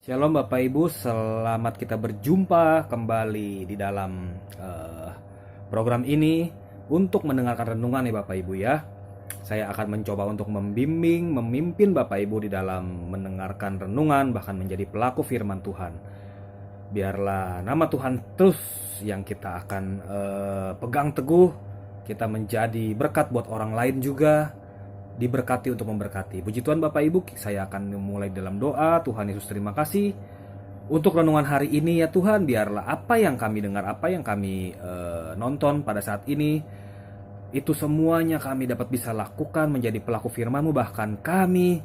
Shalom Bapak Ibu, selamat kita berjumpa kembali di dalam program ini untuk mendengarkan renungan nih Bapak Ibu ya. Saya akan mencoba untuk membimbing, memimpin Bapak Ibu di dalam mendengarkan renungan, bahkan menjadi pelaku firman Tuhan. Biarlah nama Tuhan terus yang kita akan pegang teguh, kita menjadi berkat buat orang lain juga, diberkati untuk memberkati. Puji Tuhan Bapak Ibu, saya akan memulai dalam doa. Tuhan Yesus, terima kasih untuk renungan hari ini ya Tuhan. Biarlah apa yang kami dengar, apa yang kami nonton pada saat ini, itu semuanya kami dapat bisa lakukan menjadi pelaku firman-Mu. Bahkan kami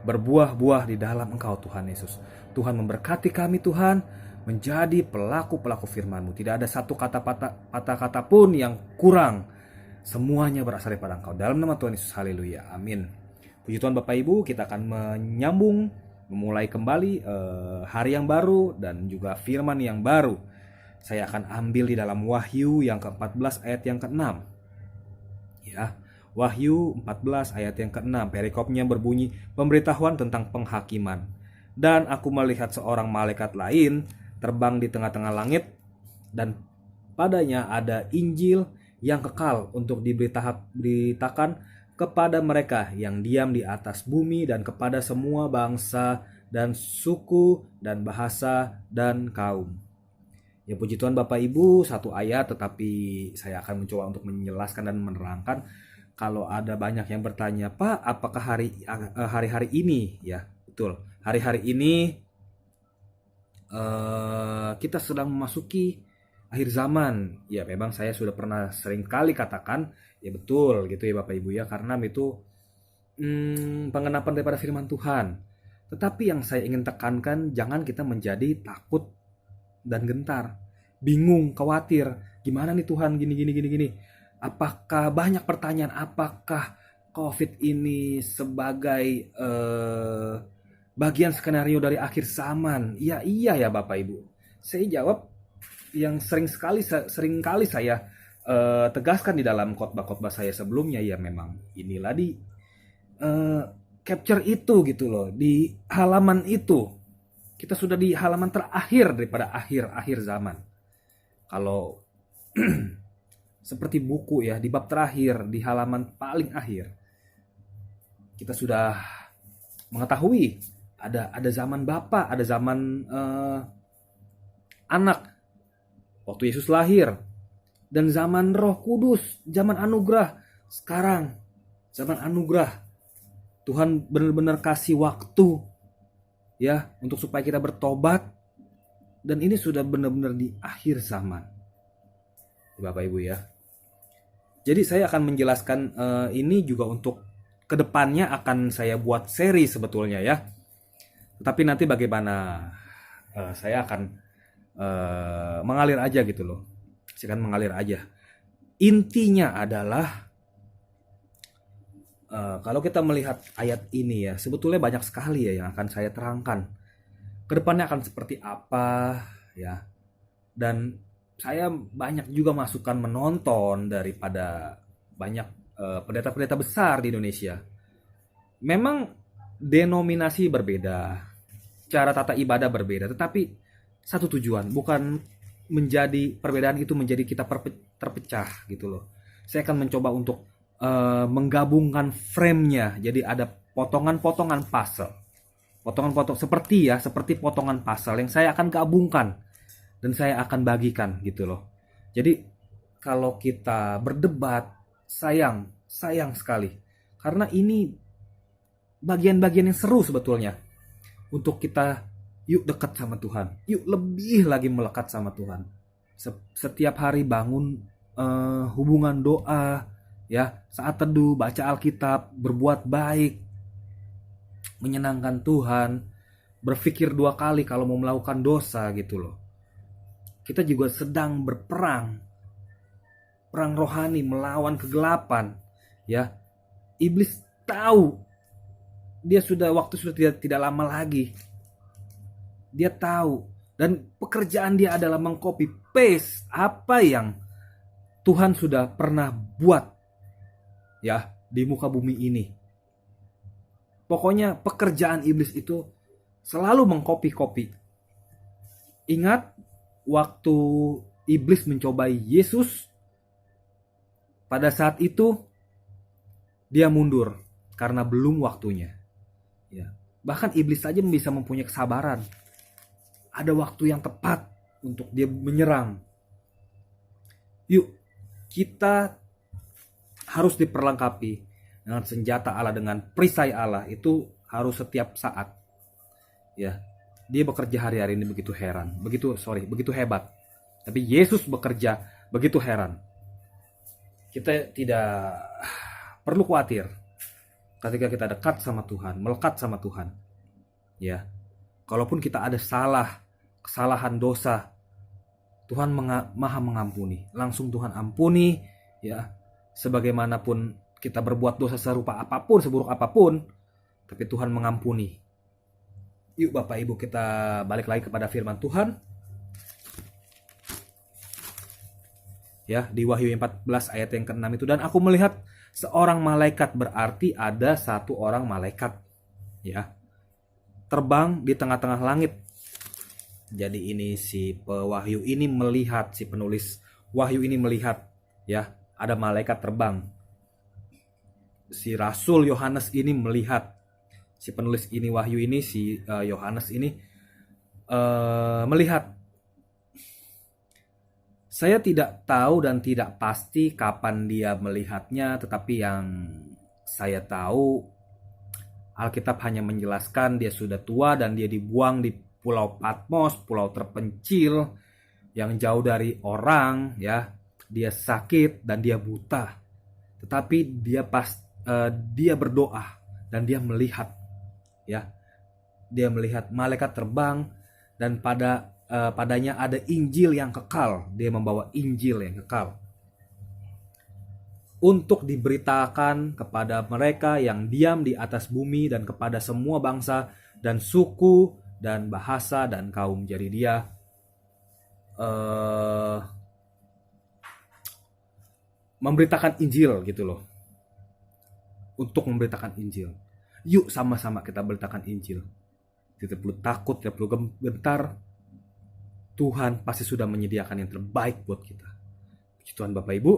berbuah-buah di dalam Engkau Tuhan Yesus. Tuhan memberkati kami Tuhan, menjadi pelaku-pelaku firman-Mu. Tidak ada satu kata pun yang kurang. Semuanya berasal daripada Engkau. Dalam nama Tuhan Yesus, haleluya, amin. Puji Tuhan Bapak Ibu, kita akan memulai kembali hari yang baru dan juga firman yang baru. Saya akan ambil di dalam Wahyu yang ke-14 ayat yang ke-6. Ya, Wahyu 14 ayat yang ke-6, perikopnya berbunyi, pemberitahuan tentang penghakiman. Dan aku melihat seorang malaikat lain terbang di tengah-tengah langit, dan padanya ada Injil yang kekal untuk diberitakan kepada mereka yang diam di atas bumi dan kepada semua bangsa dan suku dan bahasa dan kaum. Ya puji Tuhan Bapak Ibu, satu ayat tetapi saya akan mencoba untuk menjelaskan dan menerangkan. Kalau ada banyak yang bertanya, Pak, apakah hari-hari ini, ya betul, hari-hari ini kita sedang memasuki akhir zaman. Ya memang saya sudah pernah sering kali katakan, ya betul gitu ya Bapak Ibu ya, karena itu pengenapan daripada firman Tuhan. Tetapi yang saya ingin tekankan, jangan kita menjadi takut dan gentar, bingung, khawatir. Gimana nih Tuhan, gini. Apakah banyak pertanyaan, apakah COVID ini sebagai bagian skenario dari akhir zaman? Iya ya Bapak Ibu. Saya jawab yang sering kali saya tegaskan di dalam khotbah-khotbah saya sebelumnya, ya memang inilah di capture itu gitu loh, di halaman itu. Kita sudah di halaman terakhir daripada akhir zaman. Kalau seperti buku ya, di bab terakhir, di halaman paling akhir, kita sudah mengetahui ada zaman Bapa, ada zaman anak waktu Yesus lahir, dan zaman Roh Kudus, zaman anugerah. Sekarang zaman anugerah, Tuhan benar-benar kasih waktu ya untuk supaya kita bertobat, dan ini sudah benar-benar di akhir zaman Bapak Ibu ya. Jadi saya akan menjelaskan ini juga untuk kedepannya akan saya buat seri sebetulnya ya. Tetapi nanti bagaimana saya akan mengalir aja gitu loh. Saya akan mengalir aja. Intinya adalah kalau kita melihat ayat ini ya, sebetulnya banyak sekali ya yang akan saya terangkan. Kedepannya akan seperti apa ya. Dan saya banyak juga masukan menonton daripada banyak pendeta-pendeta besar di Indonesia. Memang denominasi berbeda, cara tata ibadah berbeda, tetapi satu tujuan, bukan menjadi perbedaan itu menjadi kita terpecah gitu loh. Saya akan mencoba untuk menggabungkan frame-nya, jadi ada potongan-potongan puzzle, potongan-potong seperti potongan puzzle yang saya akan gabungkan dan saya akan bagikan gitu loh. Jadi kalau kita berdebat, sayang sekali, karena ini bagian-bagian yang seru sebetulnya untuk kita. Yuk dekat sama Tuhan, yuk lebih lagi melekat sama Tuhan. Setiap hari bangun hubungan doa, ya, saat teduh, baca Alkitab, berbuat baik, menyenangkan Tuhan, berpikir 2 kali kalau mau melakukan dosa gitu loh. Kita juga sedang berperang, perang rohani melawan kegelapan, ya. Iblis tahu, waktu sudah tidak lama lagi. Dia tahu, dan pekerjaan dia adalah mengcopy paste apa yang Tuhan sudah pernah buat ya di muka bumi ini. Pokoknya pekerjaan iblis itu selalu mengkopi-kopi. Ingat waktu iblis mencobai Yesus, pada saat itu dia mundur karena belum waktunya. Ya. Bahkan iblis saja bisa mempunyai kesabaran. Ada waktu yang tepat untuk dia menyerang. Yuk, kita harus diperlengkapi dengan senjata Allah, dengan perisai Allah. Itu harus setiap saat. Ya, dia bekerja hari-hari ini begitu hebat. Tapi Yesus bekerja begitu heran. Kita tidak perlu khawatir ketika kita dekat sama Tuhan, melekat sama Tuhan. Ya, kalaupun kita ada kesalahan dosa, Tuhan maha mengampuni. Langsung Tuhan ampuni, ya. Sebagaimanapun kita berbuat dosa serupa apapun, seburuk apapun, tapi Tuhan mengampuni. Yuk Bapak Ibu, kita balik lagi kepada firman Tuhan. Ya, di Wahyu 14 ayat yang ke-6 itu, dan aku melihat seorang malaikat, berarti ada satu orang malaikat, ya, terbang di tengah-tengah langit. Jadi ini si pewahyu ini melihat, si penulis Wahyu ini melihat, ya, ada malaikat terbang. Si Rasul Yohanes ini melihat, si penulis ini Wahyu ini, si Yohanes ini melihat. Saya tidak tahu dan tidak pasti kapan dia melihatnya, tetapi yang saya tahu Alkitab hanya menjelaskan dia sudah tua dan dia dibuang di Pulau Patmos, pulau terpencil yang jauh dari orang, ya. Dia sakit dan dia buta. Tetapi dia berdoa dan dia melihat, ya. Dia melihat malaikat terbang dan padanya ada Injil yang kekal. Dia membawa Injil yang kekal untuk diberitakan kepada mereka yang diam di atas bumi dan kepada semua bangsa dan suku dan bahasa dan kaum. Jadi dia memberitakan Injil gitu loh. Untuk memberitakan Injil. Yuk sama-sama kita beritakan Injil. Tidak perlu takut, tidak perlu gentar. Tuhan pasti sudah menyediakan yang terbaik buat kita. Puji Tuhan Bapak Ibu.